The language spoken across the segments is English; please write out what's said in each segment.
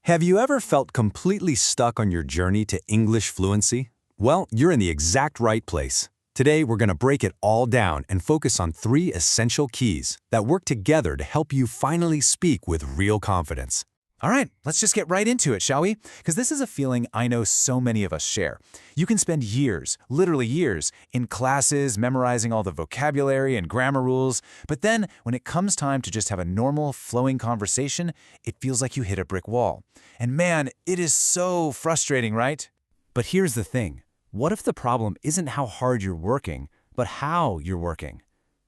Have you ever felt completely stuck on your journey to English fluency? Well, you're in the exact right place. Today, we're going to break it all down and focus on 3 essential keys that work together to help you finally speak with real confidence. All right, let's just get right into it, shall we? Because this is a feeling I know so many of us share. You can spend years, literally years, in classes memorizing all the vocabulary and grammar rules, but then when it comes time to just have a normal, flowing conversation, it feels like you hit a brick wall. And man, it is so frustrating, right? But here's the thing. What if the problem isn't how hard you're working, but how you're working?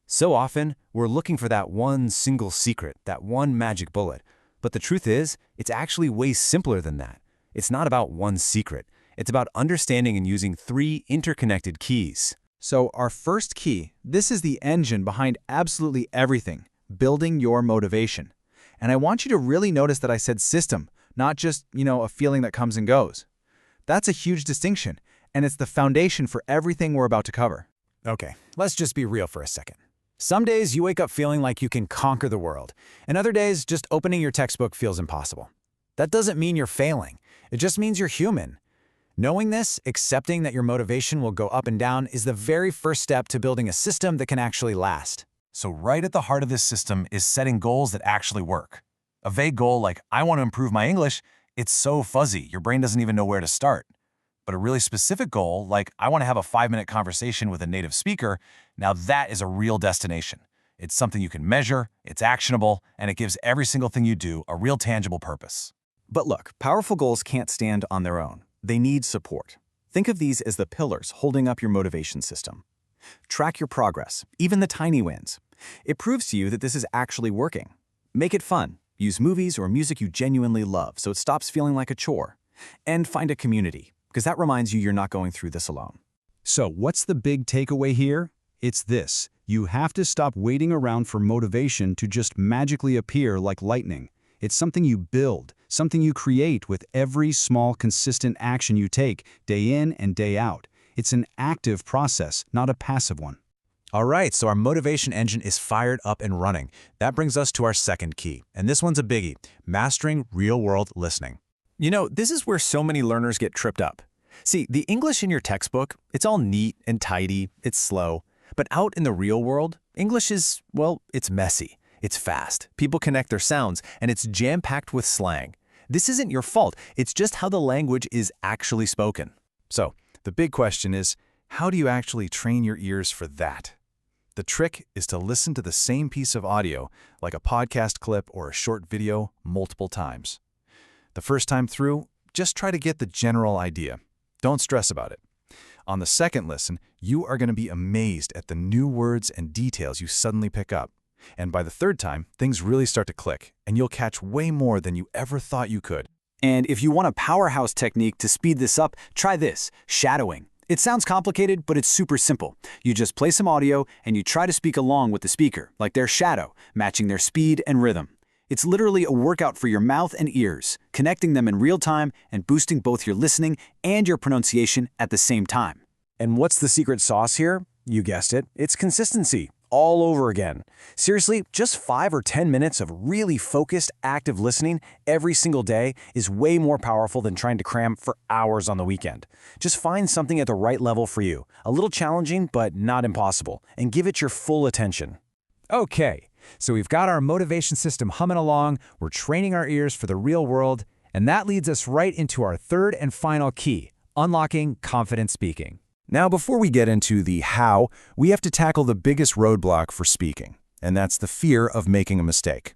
So often, we're looking for that one single secret, that one magic bullet. But the truth is, it's actually way simpler than that. It's not about one secret. It's about understanding and using 3 interconnected keys. So our first key, this is the engine behind absolutely everything, building your motivation. And I want you to really notice that I said system, not just, a feeling that comes and goes. That's a huge distinction, and it's the foundation for everything we're about to cover. Okay, let's just be real for a second. Some days you wake up feeling like you can conquer the world, and other days just opening your textbook feels impossible. That doesn't mean you're failing. It just means you're human. Knowing this, accepting that your motivation will go up and down is the very first step to building a system that can actually last. So right at the heart of this system is setting goals that actually work. A vague goal like, I want to improve my English, it's so fuzzy, your brain doesn't even know where to start. But a really specific goal, like I want to have a 5-minute conversation with a native speaker, now that is a real destination. It's something you can measure, it's actionable, and it gives every single thing you do a real tangible purpose. But look, powerful goals can't stand on their own. They need support. Think of these as the pillars holding up your motivation system. Track your progress, even the tiny wins. It proves to you that this is actually working. Make it fun. Use movies or music you genuinely love so it stops feeling like a chore. And find a community, because that reminds you you're not going through this alone. So what's the big takeaway here? It's this. You have to stop waiting around for motivation to just magically appear like lightning. It's something you build, something you create with every small, consistent action you take, day in and day out. It's an active process, not a passive one. All right, so our motivation engine is fired up and running. That brings us to our second key, and this one's a biggie, mastering real-world listening. This is where so many learners get tripped up. See, the English in your textbook, it's all neat and tidy, it's slow. But out in the real world, English is, it's messy, it's fast, people connect their sounds, and it's jam-packed with slang. This isn't your fault, it's just how the language is actually spoken. So, the big question is, how do you actually train your ears for that? The trick is to listen to the same piece of audio, like a podcast clip or a short video, multiple times. The first time through, just try to get the general idea. Don't stress about it. On the second listen, you are going to be amazed at the new words and details you suddenly pick up. And by the third time, things really start to click, and you'll catch way more than you ever thought you could. And if you want a powerhouse technique to speed this up, try this, shadowing. It sounds complicated, but it's super simple. You just play some audio, and you try to speak along with the speaker, like their shadow, matching their speed and rhythm. It's literally a workout for your mouth and ears, connecting them in real time and boosting both your listening and your pronunciation at the same time. And what's the secret sauce here? You guessed it, it's consistency, all over again. Seriously, just 5 or 10 minutes of really focused, active listening every single day is way more powerful than trying to cram for hours on the weekend. Just find something at the right level for you, a little challenging but not impossible, and give it your full attention. Okay, so we've got our motivation system humming along, we're training our ears for the real world, and that leads us right into our third and final key, unlocking confident speaking. Now, before we get into the how, we have to tackle the biggest roadblock for speaking, and that's the fear of making a mistake.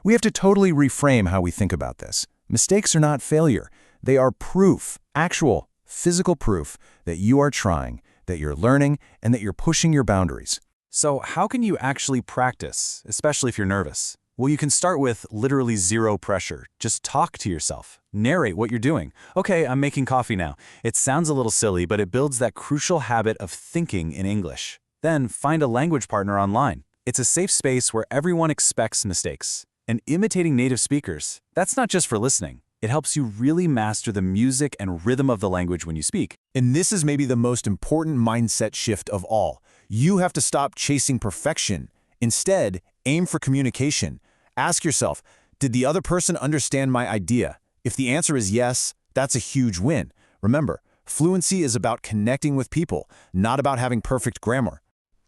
We have to totally reframe how we think about this. Mistakes are not failure. They are proof, actual, physical proof that you are trying, that you're learning, and that you're pushing your boundaries. So how can you actually practice, especially if you're nervous? Well, you can start with literally 0 pressure. Just talk to yourself. Narrate what you're doing. Okay, I'm making coffee now. It sounds a little silly, but it builds that crucial habit of thinking in English. Then find a language partner online. It's a safe space where everyone expects mistakes. And imitating native speakers, that's not just for listening. It helps you really master the music and rhythm of the language when you speak. And this is maybe the most important mindset shift of all. You have to stop chasing perfection. Instead, aim for communication. Ask yourself, did the other person understand my idea? If the answer is yes, that's a huge win. Remember, fluency is about connecting with people, not about having perfect grammar.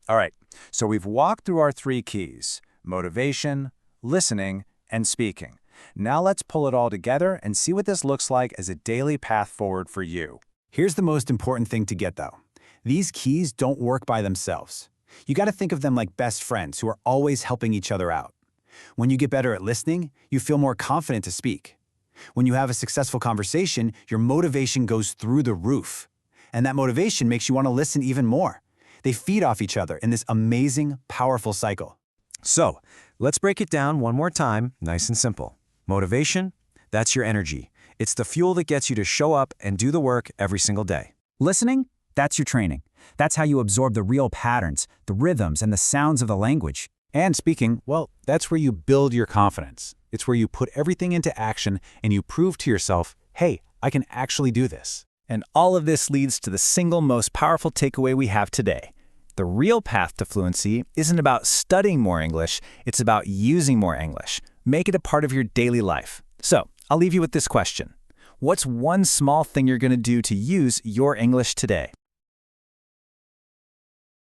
All right, so we've walked through our 3 keys: motivation, listening, and speaking. Now let's pull it all together and see what this looks like as a daily path forward for you. Here's the most important thing to get, though. These keys don't work by themselves. You got to think of them like best friends who are always helping each other out. When you get better at listening, you feel more confident to speak. When you have a successful conversation, your motivation goes through the roof. And that motivation makes you want to listen even more. They feed off each other in this amazing, powerful cycle. So, let's break it down one more time, nice and simple. Motivation, that's your energy. It's the fuel that gets you to show up and do the work every single day. Listening, that's your training. That's how you absorb the real patterns, the rhythms, and the sounds of the language. And speaking, well, that's where you build your confidence. It's where you put everything into action and you prove to yourself, hey, I can actually do this. And all of this leads to the single most powerful takeaway we have today. The real path to fluency isn't about studying more English, it's about using more English. Make it a part of your daily life. So, I'll leave you with this question. What's one small thing you're going to do to use your English today?